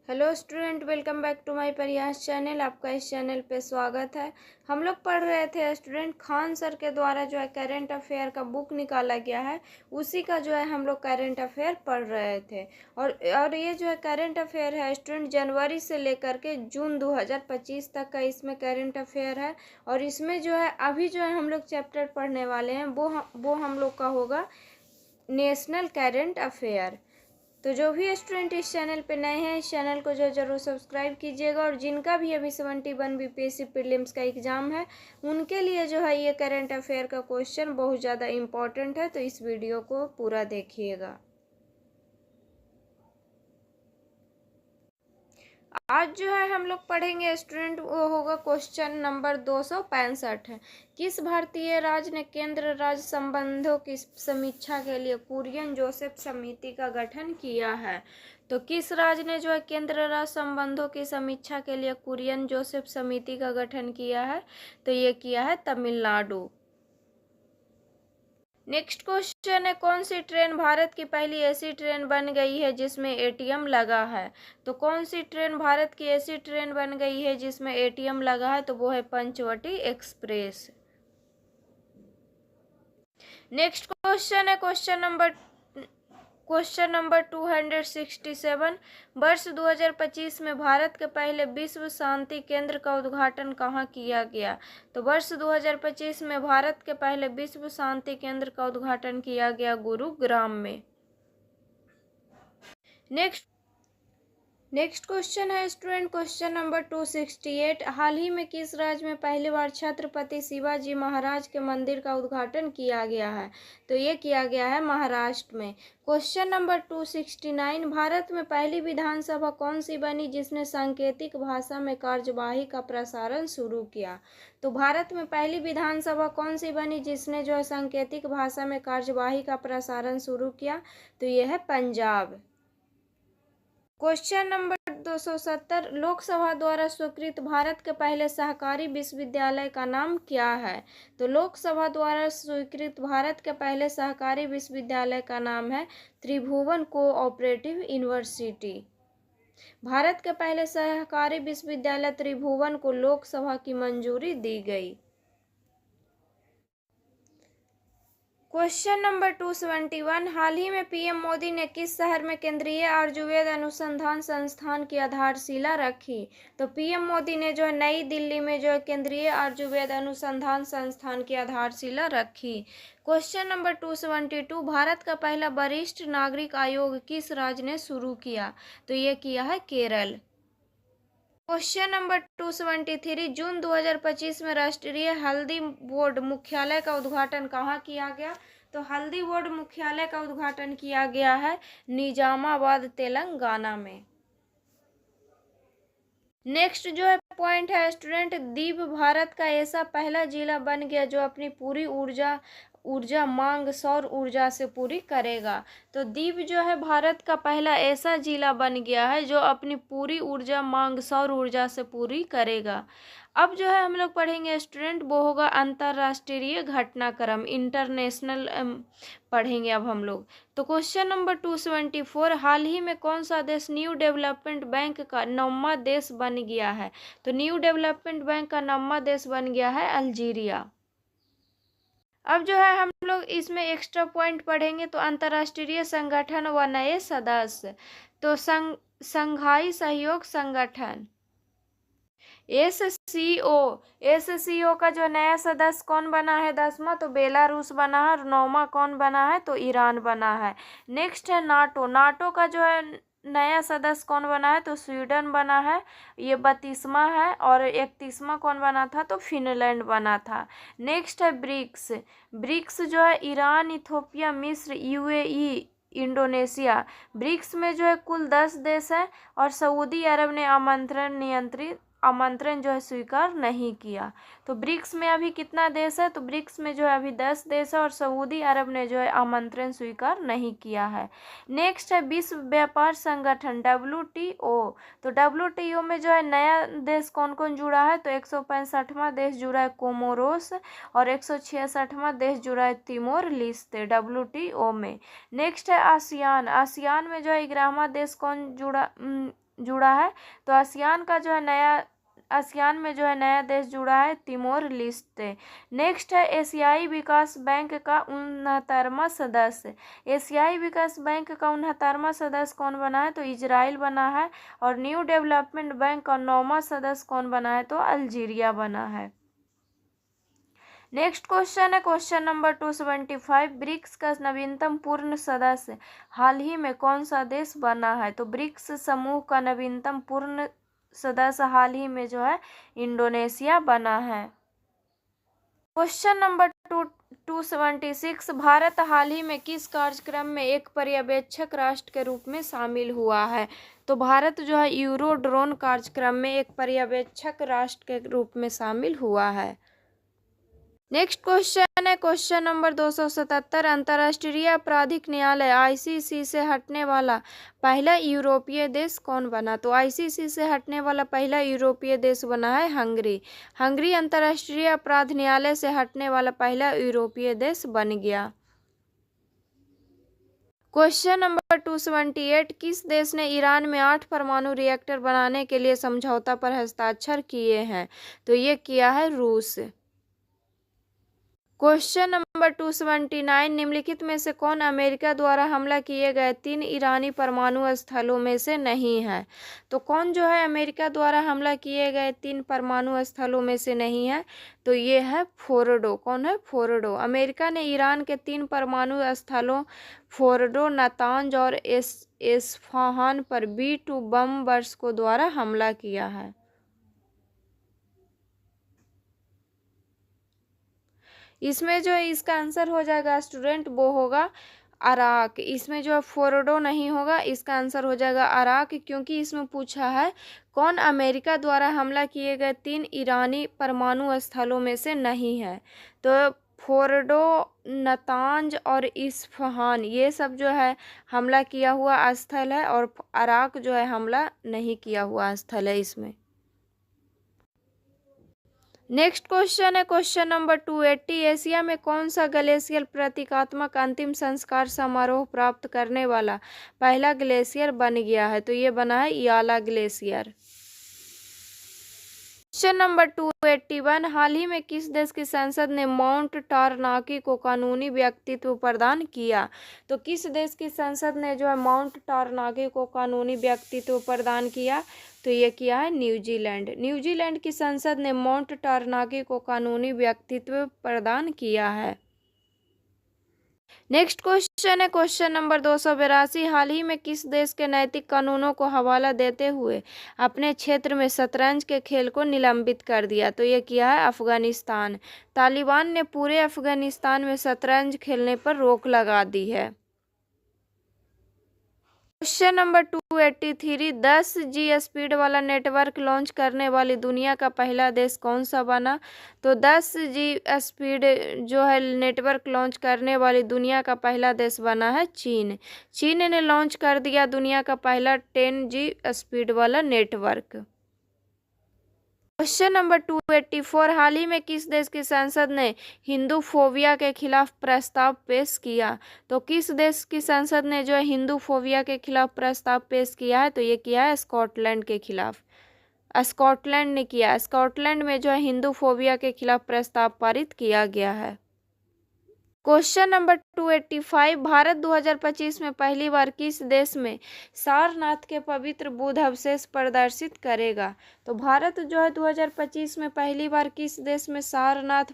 Hello student, welcome back to my Prayas channel. आपका इस channel पे स्वागत है। हम लोग पढ़ रहे थे स्टूडेंट, खान सर के द्वारा जो है करंट अफेयर का बुक निकाला गया है, उसी का जो है हम लोग करंट अफेयर पढ़ रहे थे। और ये जो है करंट अफेयर है स्टूडेंट, जनवरी से लेकर के जून 2025 तक का इसमें करंट अफेयर है। और इसमें जो है अभी जो है हम लोग चैप्टर पढ़ने वाले हैं वो हम लोग का होगा नेशनल करंट अफेयर। तो जो भी स्टूडेंट इस चैनल पे नए हैं, इस चैनल को जो जरूर सब्सक्राइब कीजिएगा। और जिनका भी अभी 71 बीपीएससी प्रीलिम्स का एग्ज़ाम है, उनके लिए जो है ये करंट अफेयर का क्वेश्चन बहुत ज़्यादा इम्पोर्टेंट है, तो इस वीडियो को पूरा देखिएगा। आज जो है हम लोग पढ़ेंगे स्टूडेंट, वो होगा क्वेश्चन नंबर 265 है। किस भारतीय राज्य ने केंद्र राज्य संबंधों की समीक्षा के लिए कुरियन जोसेफ समिति का गठन किया है? तो किस राज्य ने जो है केंद्र राज्य संबंधों की समीक्षा के लिए कुरियन जोसेफ समिति का गठन किया है? तो ये किया है तमिलनाडु। नेक्स्ट क्वेश्चन है, कौन सी ट्रेन भारत की पहली ऐसी ट्रेन बन गई है जिसमें एटीएम लगा है? तो कौन सी ट्रेन भारत की ऐसी ट्रेन बन गई है जिसमें एटीएम लगा है? तो वो है पंचवटी एक्सप्रेस। नेक्स्ट क्वेश्चन है क्वेश्चन नंबर 267। वर्ष 2025 में भारत के पहले विश्व शांति केंद्र का उद्घाटन कहाँ किया गया? तो वर्ष 2025 में भारत के पहले विश्व शांति केंद्र का उद्घाटन किया गया गुरुग्राम में। नेक्स्ट क्वेश्चन है स्टूडेंट, क्वेश्चन नंबर 268। हाल ही में किस राज्य में पहली बार छत्रपति शिवाजी महाराज के मंदिर का उद्घाटन किया गया है? तो ये किया गया है महाराष्ट्र में। Question number 269। भारत में पहली विधानसभा कौन सी बनी जिसने सांकेतिक भाषा में कार्यवाही का प्रसारण शुरू किया? तो भारत में पहली विधानसभा कौन सी बनी जिसने जो है सांकेतिक भाषा में कार्यवाही का प्रसारण शुरू किया? तो यह है पंजाब। Question number 270। लोकसभा द्वारा स्वीकृत भारत के पहले सहकारी विश्वविद्यालय का नाम क्या है? तो लोकसभा द्वारा स्वीकृत भारत के पहले सहकारी विश्वविद्यालय का नाम है त्रिभुवन कोऑपरेटिव यूनिवर्सिटी। भारत के पहले सहकारी विश्वविद्यालय त्रिभुवन को लोकसभा की मंजूरी दी गई। Question number 271। हाल ही में पीएम मोदी ने किस शहर में केंद्रीय आयुर्वेद अनुसंधान संस्थान की आधारशिला रखी? तो पीएम मोदी ने जो है नई दिल्ली में जो है केंद्रीय आयुर्वेद अनुसंधान संस्थान की आधारशिला रखी। Question number 272। भारत का पहला वरिष्ठ नागरिक आयोग किस राज्य ने शुरू किया? तो ये किया है केरल। Question number 273। जून 2025 में राष्ट्रीय हल्दी बोर्ड मुख्यालय का उद्घाटन कहाँ किया गया? तो हल्दी बोर्ड मुख्यालय का उद्घाटन किया गया है निजामाबाद, तेलंगाना में। नेक्स्ट जो है पॉइंट है स्टूडेंट, दीव भारत का ऐसा पहला जिला बन गया जो अपनी पूरी ऊर्जा मांग सौर ऊर्जा से पूरी करेगा। तो दीव जो है भारत का पहला ऐसा जिला बन गया है जो अपनी पूरी ऊर्जा मांग सौर ऊर्जा से पूरी करेगा। अब जो है हम लोग पढ़ेंगे स्टूडेंट, वो होगा अंतर्राष्ट्रीय घटनाक्रम, इंटरनेशनल पढ़ेंगे अब हम लोग। तो क्वेश्चन नंबर 274। हाल ही में कौन सा देश न्यू डेवलपमेंट बैंक का 9वां देश बन गया है? तो न्यू डेवलपमेंट बैंक का 9वां देश बन गया है अल्जीरिया। अब जो है हम लोग इसमें एक्स्ट्रा पॉइंट पढ़ेंगे। तो अंतर्राष्ट्रीय संगठन व नए सदस्य, तो संघाई सहयोग संगठन एससीओ का जो नया सदस्य कौन बना है 10वां? तो बेलारूस बना है। 9वां कौन बना है? तो ईरान बना है। नेक्स्ट है नाटो का जो है नया सदस्य कौन बना है? तो स्वीडन बना है, ये 32वां है। और 31वां कौन बना था? तो फिनलैंड बना था। नेक्स्ट है ब्रिक्स जो है ईरान, इथोपिया, मिस्र, यूएई, इंडोनेशिया। ब्रिक्स में जो है कुल 10 देश हैं और सऊदी अरब ने आमंत्रण जो है स्वीकार नहीं किया। तो ब्रिक्स में अभी कितना देश है? तो ब्रिक्स में जो है अभी 10 देश है और सऊदी अरब ने जो है आमंत्रण स्वीकार नहीं किया है। नेक्स्ट है विश्व व्यापार संगठन WTO। तो WTO में जो है नया देश कौन कौन जुड़ा है? तो 165वां देश जुड़ा है कोमोरोस और 166वां देश जुड़ा है तिमोर लिस्ते WTO में। नेक्स्ट है आसियान में जो है 11वां देश कौन जुड़ा जुड़ा है? तो आसियान का जो है नया आसियान में जो है नया देश जुड़ा है तिमोर लेस्टे। नेक्स्ट है एशियाई विकास बैंक का 69वां सदस्य। एशियाई विकास बैंक का 69वां सदस्य कौन बना है? तो इजराइल बना है। और न्यू डेवलपमेंट बैंक का 9वां सदस्य कौन बना है? तो अल्जीरिया बना है। नेक्स्ट क्वेश्चन है क्वेश्चन नंबर 275। ब्रिक्स का नवीनतम पूर्ण सदस्य हाल ही में कौन सा देश बना है? तो ब्रिक्स समूह का नवीनतम पूर्ण सदस्य हाल ही में जो है इंडोनेशिया बना है। Question number 276। भारत हाल ही में किस कार्यक्रम में एक पर्यवेक्षक राष्ट्र के रूप में शामिल हुआ है? तो भारत जो है यूरो ड्रोन कार्यक्रम में एक पर्यवेक्षक राष्ट्र के रूप में शामिल हुआ है। नेक्स्ट क्वेश्चन है क्वेश्चन नंबर 277। अंतर्राष्ट्रीय आपराधिक न्यायालय आईसीसी से हटने वाला पहला यूरोपीय देश कौन बना? तो आईसीसी से हटने वाला पहला यूरोपीय देश बना है हंगरी। हंगरी अंतर्राष्ट्रीय अपराध न्यायालय से हटने वाला पहला यूरोपीय देश बन गया। Question number 278। किस देश ने ईरान में 8 परमाणु रिएक्टर बनाने के लिए समझौता पर हस्ताक्षर किए हैं? तो ये किया है रूस। Question number 279। निम्नलिखित में से कौन अमेरिका द्वारा हमला किए गए 3 ईरानी परमाणु स्थलों में से नहीं है? तो कौन जो है अमेरिका द्वारा हमला किए गए 3 परमाणु स्थलों में से नहीं है? तो ये है फोर्डो। कौन है? फोर्डो। अमेरिका ने ईरान के 3 परमाणु स्थलों फोर्डो, नातांज और एस्फहान पर B-2 बम वर्षों द्वारा हमला किया है। इसमें जो है इसका आंसर हो जाएगा स्टूडेंट वो होगा अराक। इसमें जो है फोर्डो नहीं होगा, इसका आंसर हो जाएगा अराक, क्योंकि इसमें पूछा है कौन अमेरिका द्वारा हमला किए गए 3 ईरानी परमाणु स्थलों में से नहीं है। तो फोर्डो, नतांज और इस्फहान ये सब जो है हमला किया हुआ स्थल है, और अराक जो है हमला नहीं किया हुआ स्थल है इसमें। नेक्स्ट क्वेश्चन है क्वेश्चन नंबर 280। एशिया में कौन सा ग्लेशियर प्रतीकात्मक अंतिम संस्कार समारोह प्राप्त करने वाला पहला ग्लेशियर बन गया है? तो ये बना है याला ग्लेशियर। Question number 281। हाल ही में किस देश की संसद ने माउंट टारनाकी को कानूनी व्यक्तित्व प्रदान किया? तो किस देश की संसद ने जो है माउंट टारनाकी को कानूनी व्यक्तित्व प्रदान किया? तो ये किया है न्यूजीलैंड। न्यूजीलैंड की संसद ने माउंट टारनाकी को कानूनी व्यक्तित्व प्रदान किया है। नेक्स्ट क्वेश्चन है क्वेश्चन नंबर 282। हाल ही में किस देश के नैतिक कानूनों को हवाला देते हुए अपने क्षेत्र में शतरंज के खेल को निलंबित कर दिया? तो ये किया है अफगानिस्तान। तालिबान ने पूरे अफगानिस्तान में शतरंज खेलने पर रोक लगा दी है। Question number 283। 10G स्पीड वाला नेटवर्क लॉन्च करने वाली दुनिया का पहला देश कौन सा बना? तो 10G स्पीड जो है नेटवर्क लॉन्च करने वाली दुनिया का पहला देश बना है चीन। चीन ने लॉन्च कर दिया दुनिया का पहला 10G स्पीड वाला नेटवर्क। Question number 284। हाल ही में किस देश की संसद ने हिंदू फोबिया के खिलाफ प्रस्ताव पेश किया? तो किस देश की संसद ने जो है हिंदू फोबिया के खिलाफ प्रस्ताव पेश किया है? तो ये किया है स्कॉटलैंड के खिलाफ। स्कॉटलैंड ने किया। स्कॉटलैंड में जो है हिंदू फोबिया के खिलाफ प्रस्ताव पारित किया गया है। Question number 285। भारत 2025 में पहली बार किस देश में सारनाथ के पवित्र बुद्ध अवशेष प्रदर्शित करेगा? तो भारत जो है 2025 में पहली बार किस देश में सारनाथ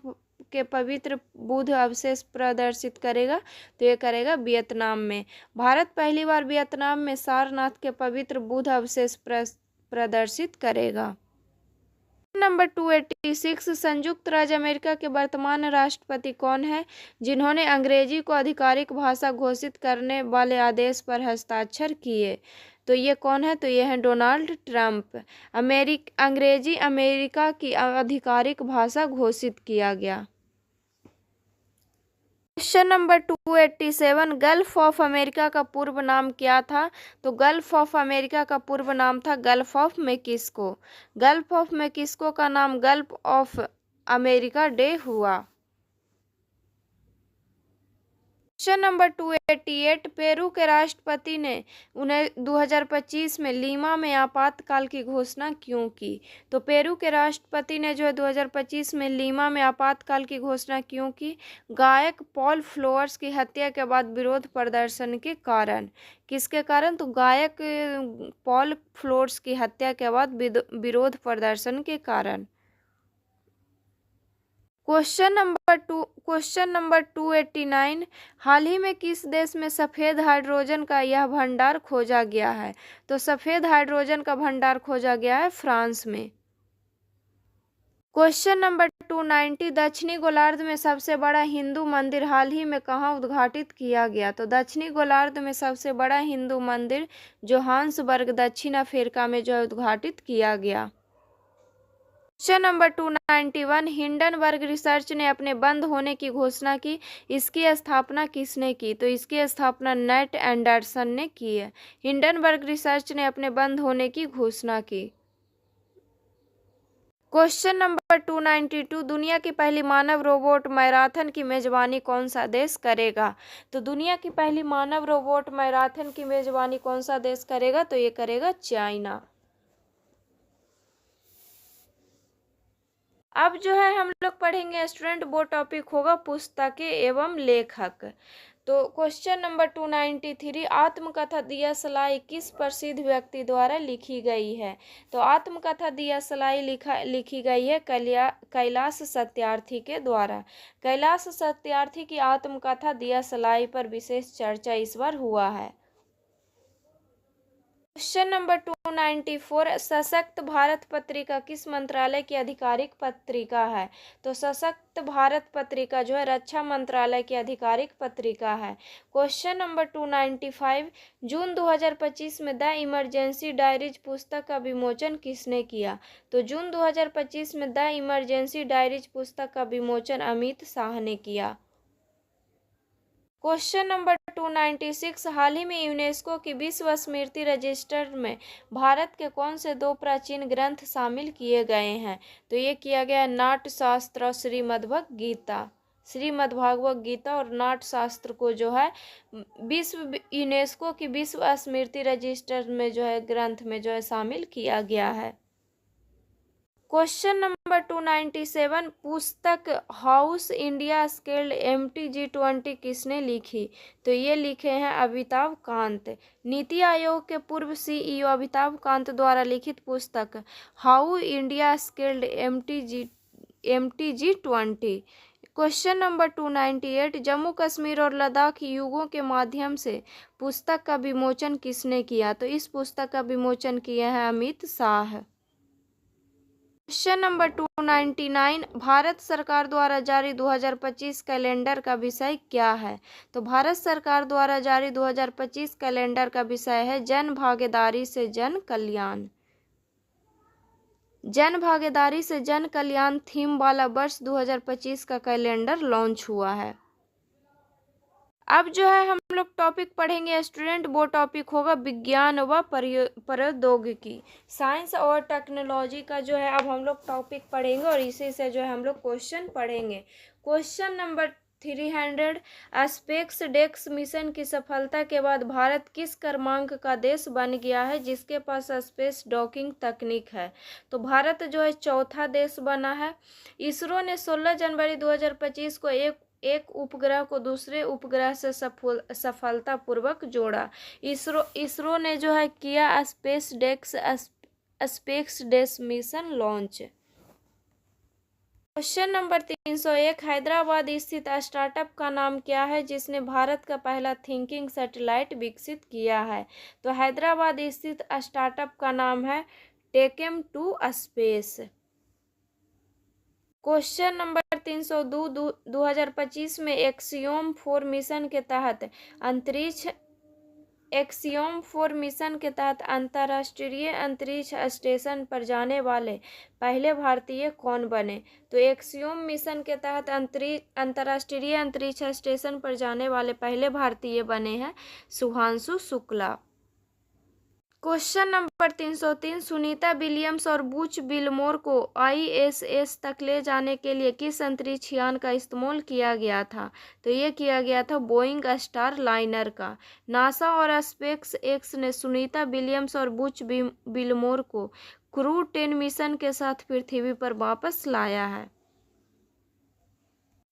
के पवित्र बुद्ध अवशेष प्रदर्शित करेगा? तो ये करेगा वियतनाम में। भारत पहली बार वियतनाम में सारनाथ के पवित्र बुद्ध अवशेष प्रदर्शित करेगा। नंबर 286। संयुक्त राज्य अमेरिका के वर्तमान राष्ट्रपति कौन है जिन्होंने अंग्रेजी को आधिकारिक भाषा घोषित करने वाले आदेश पर हस्ताक्षर किए? तो ये कौन है? तो ये है डोनाल्ड ट्रंप। अंग्रेजी अमेरिका की आधिकारिक भाषा घोषित किया गया। Question number 287। Gulf of America का पूर्व नाम क्या था? तो गल्फ ऑफ अमेरिका का पूर्व नाम था gulf of Mexico. Gulf of Mexico का नाम गल्फ ऑफ अमेरिका डे हुआ। क्वेश्चन नंबर 288, पेरू के राष्ट्रपति ने उन्हें 2025 में लीमा में आपातकाल की घोषणा क्यों की? तो पेरू के राष्ट्रपति ने जो है 2025 में लीमा में आपातकाल की घोषणा क्यों की? गायक पॉल फ्लोअर्स की हत्या के बाद विरोध प्रदर्शन के कारण। किसके कारण? तो गायक पॉल फ्लोअर्स की हत्या के बाद विरोध प्रदर्शन के कारण। क्वेश्चन नंबर 289, हाल ही में किस देश में सफ़ेद हाइड्रोजन का यह भंडार खोजा गया है? तो सफ़ेद हाइड्रोजन का भंडार खोजा गया है फ्रांस में। क्वेश्चन नंबर 290, दक्षिणी गोलार्ध में सबसे बड़ा हिंदू मंदिर हाल ही में कहाँ उद्घाटित किया गया? तो दक्षिणी गोलार्ध में सबसे बड़ा हिंदू मंदिर जोहान्सबर्ग, दक्षिण अफ्रीका में जो है उद्घाटित किया गया। क्वेश्चन नंबर 291, हिंडनबर्ग रिसर्च ने अपने बंद होने की घोषणा की, इसकी स्थापना किसने की? तो इसकी स्थापना नेट एंडरसन ने की है। हिंडनबर्ग रिसर्च ने अपने बंद होने की घोषणा की। क्वेश्चन नंबर 292, दुनिया की पहली मानव रोबोट मैराथन की मेजबानी कौन सा देश करेगा? तो दुनिया की पहली मानव रोबोट मैराथन की मेजबानी कौन सा देश करेगा? तो ये करेगा चाइना। अब जो है हम लोग पढ़ेंगे स्टूडेंट, वो टॉपिक होगा पुस्तकें एवं लेखक। तो क्वेश्चन नंबर 293, आत्मकथा दिया सलाई किस प्रसिद्ध व्यक्ति द्वारा लिखी गई है? तो आत्मकथा दिया सलाई लिखी गई है कैलाश सत्यार्थी के द्वारा। कैलाश सत्यार्थी की आत्मकथा दिया सलाई पर विशेष चर्चा इस बार हुआ है। क्वेश्चन नंबर 294, सशक्त भारत पत्रिका किस मंत्रालय की आधिकारिक पत्रिका है? तो सशक्त भारत पत्रिका जो है रक्षा मंत्रालय की आधिकारिक पत्रिका है। क्वेश्चन नंबर 295, जून 2025 में द इमरजेंसी डायरीज पुस्तक का विमोचन किसने किया? तो जून 2025 में द इमरजेंसी डायरीज पुस्तक का विमोचन अमित शाह ने किया। क्वेश्चन नंबर 296, हाल ही में यूनेस्को की विश्व स्मृति रजिस्टर में भारत के कौन से दो प्राचीन ग्रंथ शामिल किए गए हैं? तो ये किया गया नाट्यशास्त्र और श्रीमद्भागवत गीता और नाट्यशास्त्र को जो है यूनेस्को की विश्व स्मृति रजिस्टर में जो है ग्रंथ में जो है शामिल किया गया है। क्वेश्चन नंबर 297, पुस्तक हाउस इंडिया स्किल्ड MTG20 किसने लिखी? तो ये लिखे हैं अमिताभ कांत। नीति आयोग के पूर्व CEO अमिताभ कांत द्वारा लिखित पुस्तक how India skilled MTG20। Question number 298, Jammu Kashmir और लद्दाख युगों के माध्यम से पुस्तक का विमोचन किसने किया? तो इस पुस्तक का विमोचन किया है अमित शाह। क्वेश्चन नंबर 299, भारत सरकार द्वारा जारी 2025 कैलेंडर का विषय क्या है? तो भारत सरकार द्वारा जारी 2025 कैलेंडर का विषय है जन भागीदारी से जन कल्याण। जन भागीदारी से जन कल्याण थीम वाला वर्ष 2025 का कैलेंडर लॉन्च हुआ है। अब जो है हम लोग टॉपिक पढ़ेंगे स्टूडेंट, वो टॉपिक होगा विज्ञान व प्रौद्योगिकी, साइंस और टेक्नोलॉजी का जो है अब हम लोग टॉपिक पढ़ेंगे और इसी से जो है हम लोग क्वेश्चन पढ़ेंगे। Question number 300, space dex mission की सफलता के बाद भारत किस क्रमांक का देश बन गया है जिसके पास स्पेस डॉकिंग तकनीक है? तो भारत जो है चौथा देश बना है। इसरो ने 16 जनवरी 2025 को एक उपग्रह को दूसरे उपग्रह से सफलतापूर्वक जोड़ा। इसरो ने जो है किया space dex mission launch. Question number 301, Hyderabad स्थित स्टार्टअप का नाम क्या है जिसने भारत का पहला थिंकिंग सैटेलाइट विकसित किया है? तो हैदराबाद स्थित स्टार्टअप का नाम है टेकेम टू स्पेस। क्वेश्चन नंबर 302, 2025 में एक्सियोम 4 मिशन के तहत अंतर्राष्ट्रीय अंतरिक्ष स्टेशन पर जाने वाले पहले भारतीय कौन बने? तो एक्सियोम मिशन के तहत अंतर्राष्ट्रीय अंतरिक्ष स्टेशन पर जाने वाले पहले भारतीय बने हैं Shubhanshu Shukla. Question number 303, Sunita Williams और बुच विल्मोर को ISS तक ले जाने के लिए किस अंतरिक्ष यान का इस्तेमाल किया गया था? तो ये किया गया था बोइंग स्टार लाइनर का। नासा और स्पेस एक्स ने सुनीता विलियम्स और बुच विल्मोर को क्रू 10 मिशन के साथ पृथ्वी पर वापस लाया है।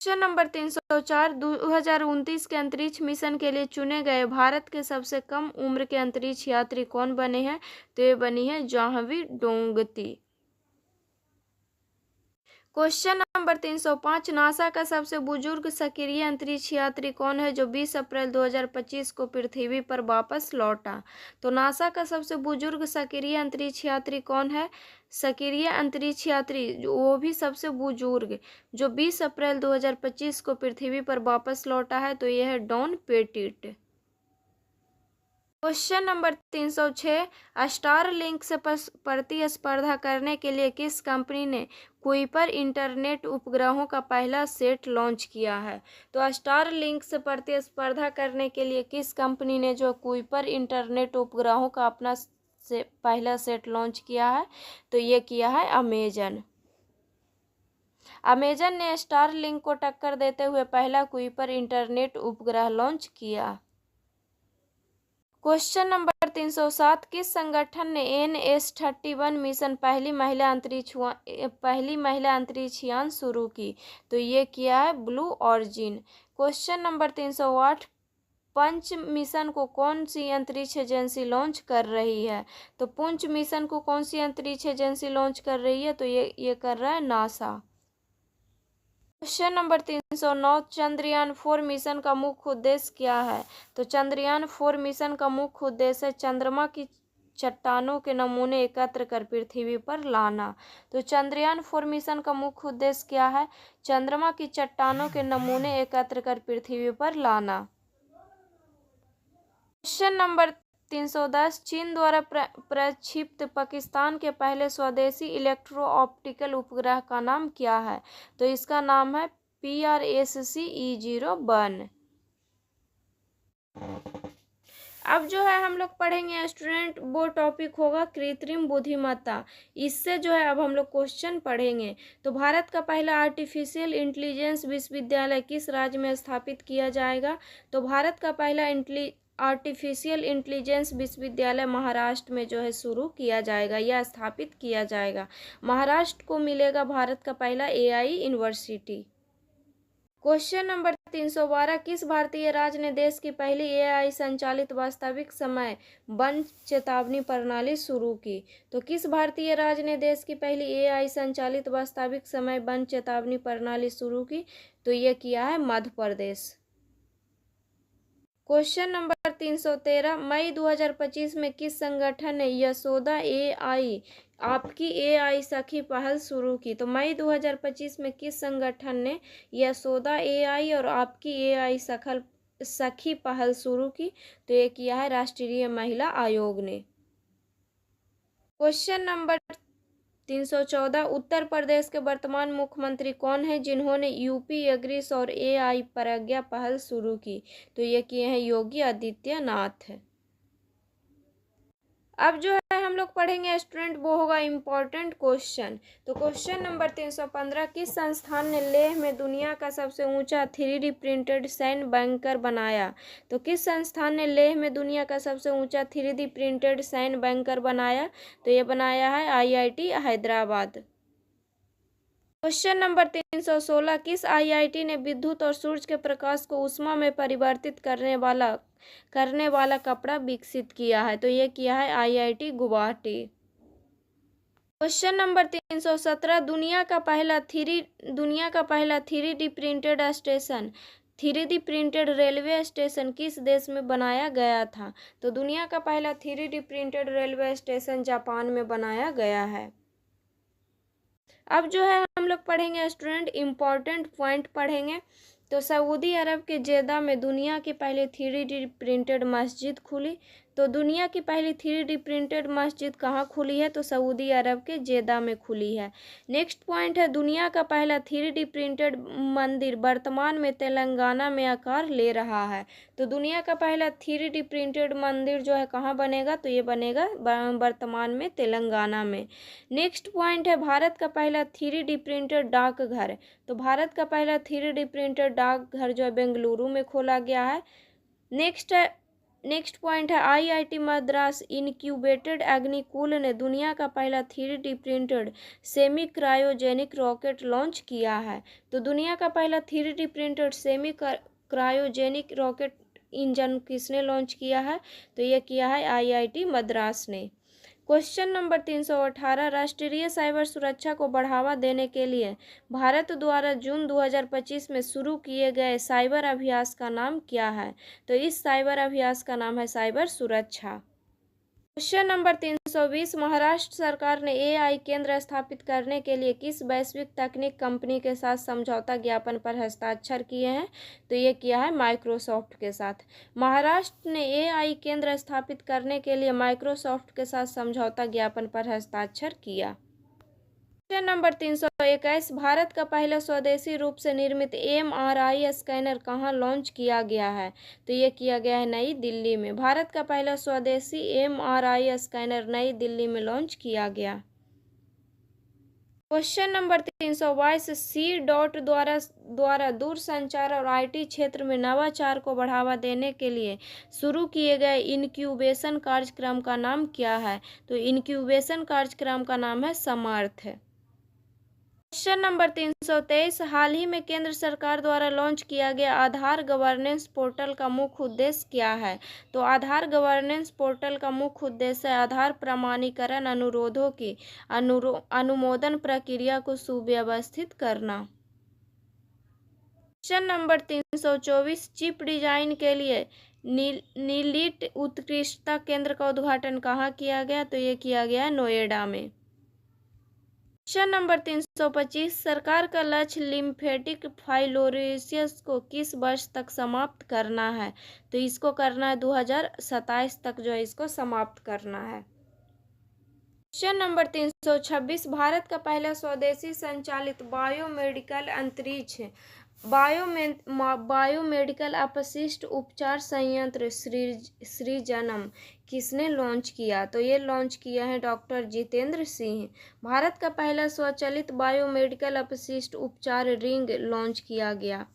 क्वेश्चन नंबर 304, 2029 के अंतरिक्ष मिशन के लिए चुने गए भारत के सबसे कम उम्र के अंतरिक्ष यात्री कौन बने हैं? तो ये बनी है जाह्नवी डोंगती। क्वेश्चन नंबर 305, नासा का सबसे बुजुर्ग सक्रिय अंतरिक्ष यात्री कौन है जो 20 अप्रैल 2025 को पृथ्वी पर वापस लौटा? तो नासा का सबसे बुजुर्ग सक्रिय अंतरिक्ष यात्री कौन है? सक्रिय अंतरिक्ष यात्री वो भी सबसे बुजुर्ग जो 20 अप्रैल 2025 को पृथ्वी पर वापस लौटा है, तो यह है Don Pettit. Question number 306, Starlink से प्रतिस्पर्धा करने के लिए किस कंपनी ने कुइपर इंटरनेट उपग्रहों का पहला सेट लॉन्च किया है? तो स्टार लिंक से प्रतिस्पर्धा करने के लिए किस कंपनी ने जो कुइपर इंटरनेट उपग्रहों का अपना पहला सेट लॉन्च किया है? तो ये किया है अमेजन। अमेजन ने स्टार लिंक को टक्कर देते हुए पहला कुइपर इंटरनेट उपग्रह लॉन्च किया। क्वेश्चन नंबर 307, किस संगठन ने NS-31 मिशन पहली महिला अंतरिक्ष यान शुरू की? तो ये किया है ब्लू ऑरिजिन। क्वेश्चन नंबर 308, पंच मिशन को कौन सी अंतरिक्ष एजेंसी लॉन्च कर रही है? तो पुंछ मिशन को कौन सी अंतरिक्ष एजेंसी लॉन्च कर रही है? तो ये कर रहा है NASA. Question number 309, Chandrayaan 4 mission का मुख्य उद्देश्य क्या है? तो चंद्रयान 4 मिशन का मुख्य उद्देश्य चंद्रमा की चट्टानों के नमूने एकत्र कर पृथ्वी पर लाना। तो चंद्रयान 4 मिशन का मुख्य उद्देश्य क्या है? चंद्रमा की चट्टानों के नमूने एकत्र कर पृथ्वी पर लाना। क्वेश्चन नंबर 310, चीन द्वारा प्रक्षिप्त पाकिस्तान के पहले स्वदेशी इलेक्ट्रो ऑप्टिकल उपग्रह का नाम क्या है? तो इसका नाम है PRSC-E01। अब जो है हम लोग पढ़ेंगे स्टूडेंट, वो टॉपिक होगा कृत्रिम बुद्धिमत्ता। इससे जो है अब हम लोग क्वेश्चन पढ़ेंगे। तो भारत का पहला आर्टिफिशियल इंटेलिजेंस विश्वविद्यालय किस राज्य में स्थापित किया जाएगा? तो भारत का पहला आर्टिफिशियल इंटेलिजेंस विश्वविद्यालय महाराष्ट्र में जो है शुरू किया जाएगा या स्थापित किया जाएगा। महाराष्ट्र को मिलेगा भारत का पहला AI यूनिवर्सिटी। क्वेश्चन नंबर 312, किस भारतीय राज्य ने देश की पहली AI संचालित वास्तविक समय वन चेतावनी प्रणाली शुरू की? तो किस भारतीय राज्य ने देश की पहली AI संचालित वास्तविक समय वन चेतावनी प्रणाली शुरू की? तो ये किया है मध्य प्रदेश। क्वेश्चन नंबर 313, मई 2025 में किस संगठन ने यशोदा AI आपकी AI सखी पहल शुरू की? तो मई 2025 में किस संगठन ने यशोदा AI और आपकी AI सखी पहल शुरू की? तो ये किया है राष्ट्रीय महिला आयोग ने। क्वेश्चन नंबर 314, उत्तर प्रदेश के वर्तमान मुख्यमंत्री कौन है जिन्होंने UP एग्रीस और AI प्रज्ञा पहल शुरू की? तो ये किए हैं योगी आदित्यनाथ। अब जो है हम लोग पढ़ेंगे स्टूडेंट, वो होगा इम्पोर्टेंट क्वेश्चन। तो क्वेश्चन नंबर 315, किस संस्थान ने लेह में दुनिया का सबसे ऊंचा 3D प्रिंटेड सैन्य बंकर बनाया? तो किस संस्थान ने लेह में दुनिया का सबसे ऊंचा 3D प्रिंटेड सैन्य बंकर बनाया? तो ये बनाया है IIT हैदराबाद। क्वेश्चन नंबर 316, किस IIT ने विद्युत और सूर्य के प्रकाश को ऊष्मा में परिवर्तित करने वाला कपड़ा विकसित किया है? तो ये किया है IIT गुवाहाटी। क्वेश्चन नंबर 317, दुनिया का पहला 3D printed station 3D printed railway station किस देश में बनाया गया था? तो दुनिया का पहला 3D printed railway station Japan में बनाया गया है। अब जो है हम लोग पढ़ेंगे स्टूडेंट, इम्पॉर्टेंट पॉइंट पढ़ेंगे। तो सऊदी अरब के जेदा में दुनिया की पहली 3D प्रिंटेड मस्जिद खुली। तो दुनिया की पहली 3D प्रिंटेड मस्जिद कहाँ खुली है? तो सऊदी अरब के जेदा में खुली है। नेक्स्ट पॉइंट है, दुनिया का पहला 3D प्रिंटेड मंदिर वर्तमान में तेलंगाना में आकार ले रहा है। तो दुनिया का पहला 3D प्रिंटेड मंदिर जो है कहाँ बनेगा? तो ये बनेगा वर्तमान में तेलंगाना में। नेक्स्ट पॉइंट है, भारत का पहला 3D प्रिंटेड डाकघर। तो भारत का पहला 3D प्रिंटेड डाकघर जो है बेंगलुरु में खोला गया है। नेक्स्ट पॉइंट है, IIT मद्रास इनक्यूबेटेड अग्निकुल ने दुनिया का पहला 3D printed semi cryogenic rocket launch किया है। तो दुनिया का पहला 3D printed semi cryogenic rocket engine किसने लॉन्च किया है? तो ये किया है IIT मद्रास ने। क्वेश्चन नंबर 318, राष्ट्रीय साइबर सुरक्षा को बढ़ावा देने के लिए भारत द्वारा जून 2025 में शुरू किए गए साइबर अभ्यास का नाम क्या है? तो इस साइबर अभ्यास का नाम है साइबर सुरक्षा। क्वेश्चन नंबर 320, महाराष्ट्र सरकार ने AI केंद्र स्थापित करने के लिए किस वैश्विक तकनीक कंपनी के साथ समझौता ज्ञापन पर हस्ताक्षर किए हैं? तो ये किया है माइक्रोसॉफ्ट के साथ। महाराष्ट्र ने AI केंद्र स्थापित करने के लिए माइक्रोसॉफ्ट के साथ समझौता ज्ञापन पर हस्ताक्षर किया। क्वेश्चन नंबर 321, भारत का पहला स्वदेशी रूप से निर्मित MRI स्कैनर कहाँ लॉन्च किया गया है? तो ये किया गया है नई दिल्ली में। भारत का पहला स्वदेशी MRI स्कैनर नई दिल्ली में लॉन्च किया गया। क्वेश्चन नंबर 322, C.DOT द्वारा दूरसंचार और IT क्षेत्र में नवाचार को बढ़ावा देने के लिए शुरू किए गए इनक्यूबेशन कार्यक्रम का नाम क्या है? तो इनक्यूबेशन कार्यक्रम का नाम है समर्थ। क्वेश्चन नंबर 323, हाल ही में केंद्र सरकार द्वारा लॉन्च किया गया आधार गवर्नेंस पोर्टल का मुख्य उद्देश्य क्या है? तो आधार गवर्नेंस पोर्टल का मुख्य उद्देश्य आधार प्रमाणीकरण अनुरोधों की अनुमोदन प्रक्रिया को सुव्यवस्थित करना। क्वेश्चन नंबर 324, चिप डिजाइन के लिए नीलिट उत्कृष्टता केंद्र का उद्घाटन कहाँ किया गया? तो ये किया गया है नोएडा में। क्वेश्चन नंबर 325, सरकार का लक्ष्य लिम्फेटिक फाइलोरोसिस को किस वर्ष तक समाप्त करना है? तो इसको करना है 2027 तक जो है इसको समाप्त करना है। क्वेश्चन नंबर 326, भारत का पहला स्वदेशी संचालित बायोमेडिकल अंतरिक्ष बायोमेडिकल अपशिष्ट उपचार संयंत्र सृजनम किसने लॉन्च किया? तो ये लॉन्च किया है डॉक्टर जितेंद्र सिंह। भारत का पहला स्वचालित बायोमेडिकल अपशिष्ट उपचार रिंग लॉन्च किया गया।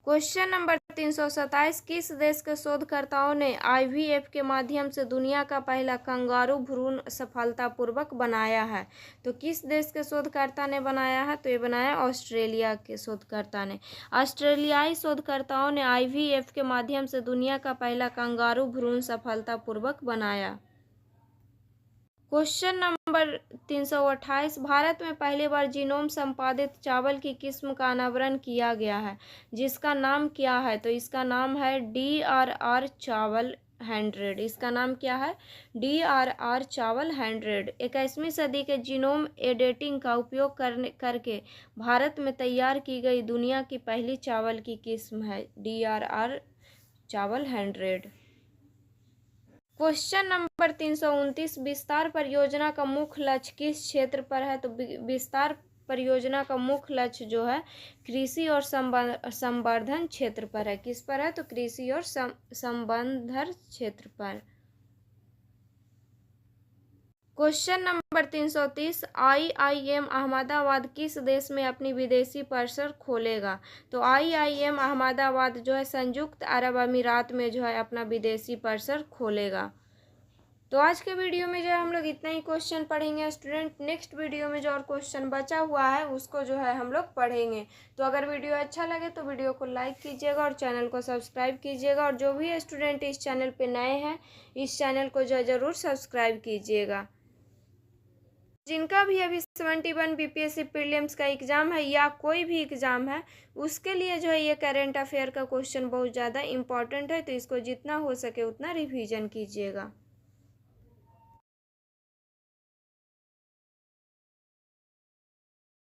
क्वेश्चन नंबर 327, किस देश के शोधकर्ताओं ने IVF के माध्यम से दुनिया का पहला कंगारू भ्रूण सफलतापूर्वक बनाया है? तो किस देश के शोधकर्ता ने बनाया है? तो ये बनाया ऑस्ट्रेलिया के शोधकर्ता ने। ऑस्ट्रेलियाई शोधकर्ताओं ने IVF के माध्यम से दुनिया का पहला कंगारू भ्रूण सफलतापूर्वक बनाया। क्वेश्चन नंबर 328, भारत में पहली बार जीनोम संपादित चावल की किस्म का अनावरण किया गया है जिसका नाम क्या है? तो इसका नाम है DRR चावल 100। इसका नाम क्या है? DRR चावल 100। 21वीं सदी के जीनोम एडिटिंग का उपयोग करके भारत में तैयार की गई दुनिया की पहली चावल की किस्म है DRR चावल 100। क्वेश्चन नंबर 329, विस्तार परियोजना का मुख्य लक्ष्य किस क्षेत्र पर है? तो विस्तार परियोजना का मुख्य लक्ष्य जो है कृषि और संवर्धन क्षेत्र पर है। किस पर है? तो कृषि और संवर्धन क्षेत्र पर। क्वेश्चन नंबर 330, IIM अहमदाबाद किस देश में अपनी विदेशी परिसर खोलेगा? तो IIM अहमदाबाद जो है संयुक्त अरब अमीरात में जो है अपना विदेशी परिसर खोलेगा। तो आज के वीडियो में जो है हम लोग इतना ही क्वेश्चन पढ़ेंगे स्टूडेंट। नेक्स्ट वीडियो में जो और क्वेश्चन बचा हुआ है उसको जो है हम लोग पढ़ेंगे। तो अगर वीडियो अच्छा लगे तो वीडियो को लाइक कीजिएगा और चैनल को सब्सक्राइब कीजिएगा। और जो भी स्टूडेंट इस चैनल पे नए हैं इस चैनल को जो है ज़रूर सब्सक्राइब कीजिएगा। जिनका भी अभी 71 BPSC प्रीलिम्स का एग्ज़ाम है या कोई भी एग्ज़ाम है उसके लिए जो है ये करंट अफेयर का क्वेश्चन बहुत ज़्यादा इम्पॉर्टेंट है, तो इसको जितना हो सके उतना रिवीजन कीजिएगा।